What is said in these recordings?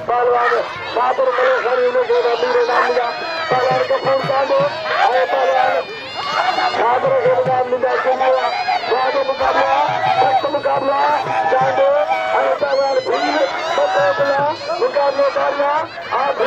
पहलवान शाहपुर मलेखरी के मेरे नाम लिया पहलवान को फोन कर दो पहलवान शाहपुर के नाम लिया मुकाबला सख्त मुकाबला जान दो पहलवान भीड़ मुकाबला करना आप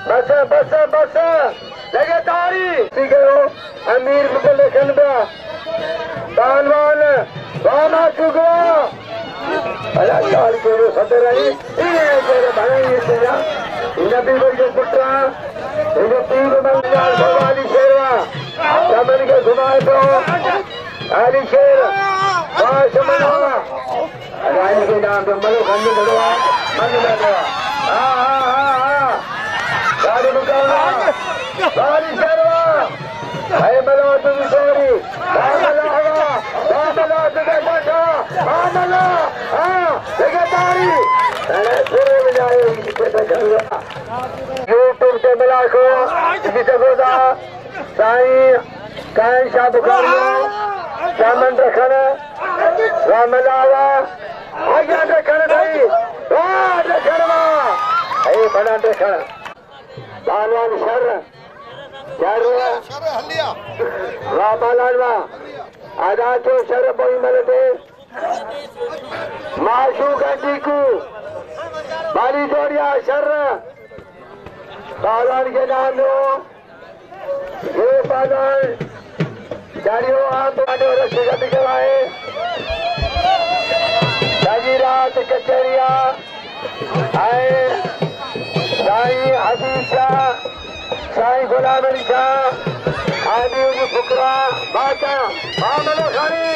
बस बस बस लगे तारी अमीर मुकल्लखन पहलवान वामा चुगवा अला चाल के वो सदर आई ये तेरे भाई ये तेरा नबी को पुत्रा ये पीर मंगल भगवानी शेरवा समन के घुमाए तो आली शेर वाश मनावा रानी के नाम पे मलो खंड भगवा मन लगा गाड़ी मुकाबला गाड़ी शेरवा है मलो तुम सोरी बामला हवा बामला तुझे बचा बामला हाँ देखे तारी अरे पूरे में जाए इसके तक यूट्यूब से malakhro किसी से बोला साईं कायम शाह बुखारियो सामन रखना रामलावा आज्ञा रखना भाई वाह रखना है बना रखना पहलवान शर रामालालवा आधा तो शर बोई मरते माशू का टीकू बाली जोड़िया शर पहलवान के नाम दो ये पहलवान जारियो आप रस्सी का बिकवाए जागी रात कचरिया आए साईं हबीब शाह साईं गुलाम अली शाह आदि फुकरा बाचा मामलो खानी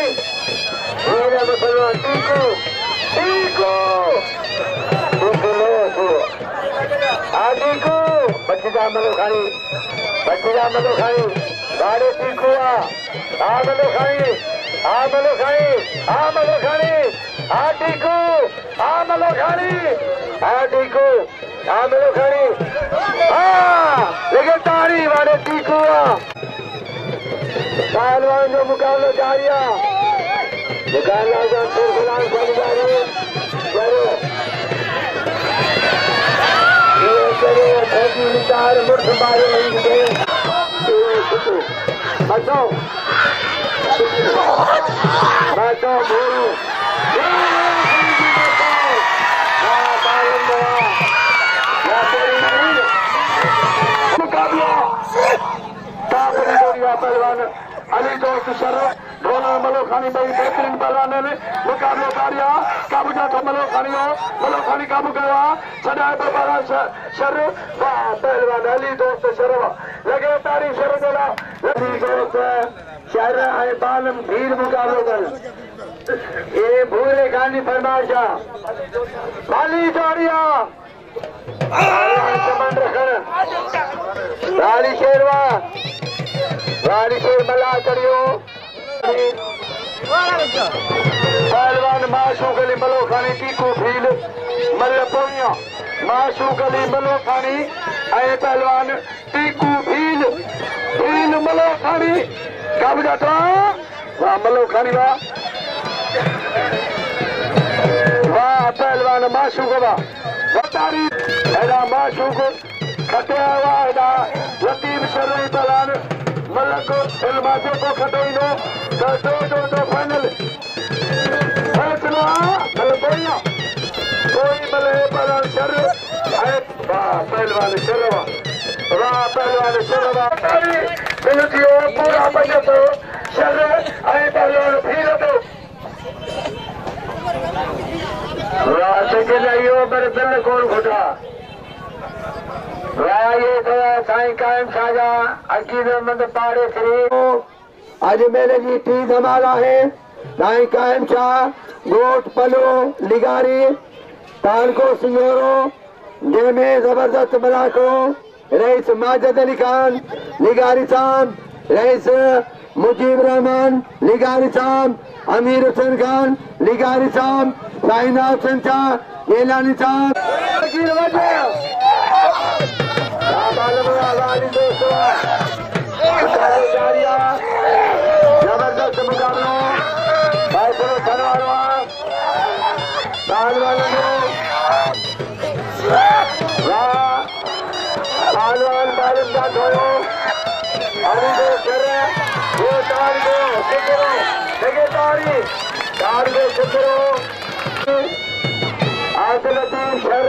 मेरे मुसलमान टीकू टीकू टीकू बच्ची मलो खानी गाड़े टीकू मलो खानी मलो खानी मलो खानी टीकू मलो खानी टीकू मलो खानी लेकिन तारी वाले टीकू पहलवान जो मुकाबला जारिया मुकाबला जानपुर गुलाम बन जारी करो फौजी विचार मुठ मारे बचो बचो बोलो पहलवान अली दोस्त शर ढोला मलो खानी भाई बेहतरीन पहलवान ने मुकाबला कारिया काबू जाता मलो खानी काबू करवा सदा बाबा शर वाह पहलवान अली दोस्त शर लगे तारी शर बोला अली दोस्त शर आए बालम भीड़ मुकाबला कर ये भूले खानी फरमाशा बाली जोड़िया रानी शेरवा रानी शेर मला करियो पहलवान माशू गली मलो खानी टीकू भील मल पोइया माशू गली मलो खानी ऐ पहलवान टीकू भील मलो खानी कब जाता वाह मलो खानी वाह पहलवान माशू को बतारी एदा माशू को खटे हुआ एदा लतीफ शर्री पहलवान मलक इल्माते को खटोइनो दो फाइनल फैसला मल बोइया कोई मले पहलवान शर वाह पहलवान शरवा बिल्कुल पूरा बजट शर पहलवान भीड़ के लाइयो पर बिल कौन खोटा ये तो साईं कायम साजा अकीदतमंद पाड़े खरी आज मेले जी टी धमाला है साईं कायम शाह गोट पलो लिगारी तान को सिंगोरो जंहिंमें जबरदस्त मलाखो रईस माजिद अली खान लिगारी साहब रईस मुजीब रहमान लिगारी साहब अमीर हुसैन खान लिगारी साहब साईनाथ हुसैन शाह गेलानी साहब जबरदस्त मुकाबलो फैसलो थनवारवा पहलवान बालम का धोयो अभी जो कर वो तार को शिकरो लगे तार को शिकरो आदलती शर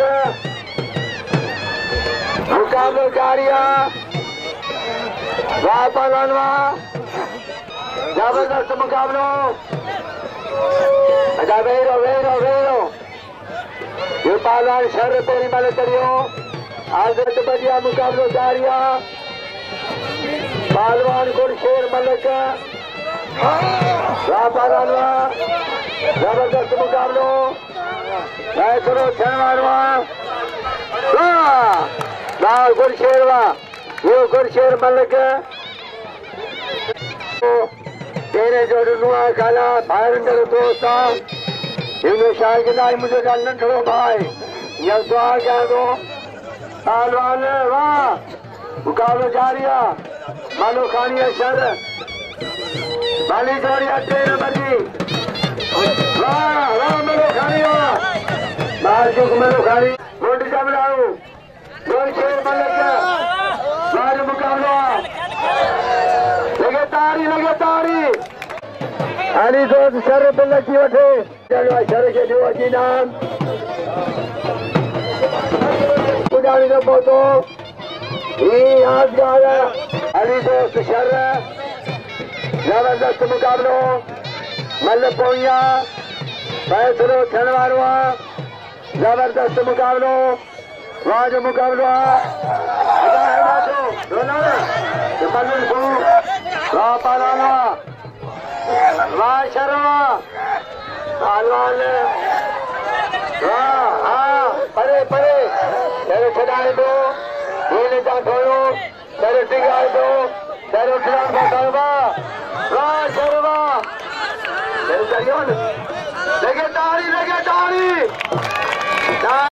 मुकाबलो कारिया वाह पहलवानवा जबरदस्त मुकाबलो अच्छा वेरो ये पहलवान शर पेरी वाले करियो आदत बढ़िया मुकाबलो जारिया पहलवान गुरशेर मलिक पहलवानवा जबरदस्त मुकाबलो फैसलो छनवारवा गुरशेरवा ये गुरशेर मलिक तेरे जो नुआ खाला भाईंदड़ दोस्त हिंदू शाह के नाई मुझे गाल नंढड़ो भाई या दुआ कयां थो पहलवान वाह मुकाबलो जारिया मालो खानी शर माली जोड़िया 3 नंबर जी वाह मलो खानी बाहर जो मलो खानी वोट जमलाऊ गोल शेर मलिक बाहर मुकाबलो लगे तारी अली दोस्त शर बिल अची वठे चलो शर के ॾियो अची नाम पुॼाणी न पहुतो ही यादगार अली दोस्त शर जबरदस्त मुकाबलो मल पोइया फैसलो थियण वारो आहे जबरदस्त मुकाबलो वाह जो मुकाबलो आहे वाह पहलवान वाह शर्मा पहलवान वाह हाँ परे तेरे छॾाए दो हील जा धोयो तेरे टिगाए दो तेरे उठलान का गरबा वाह शर्मा तेरे करियो न लगे तारी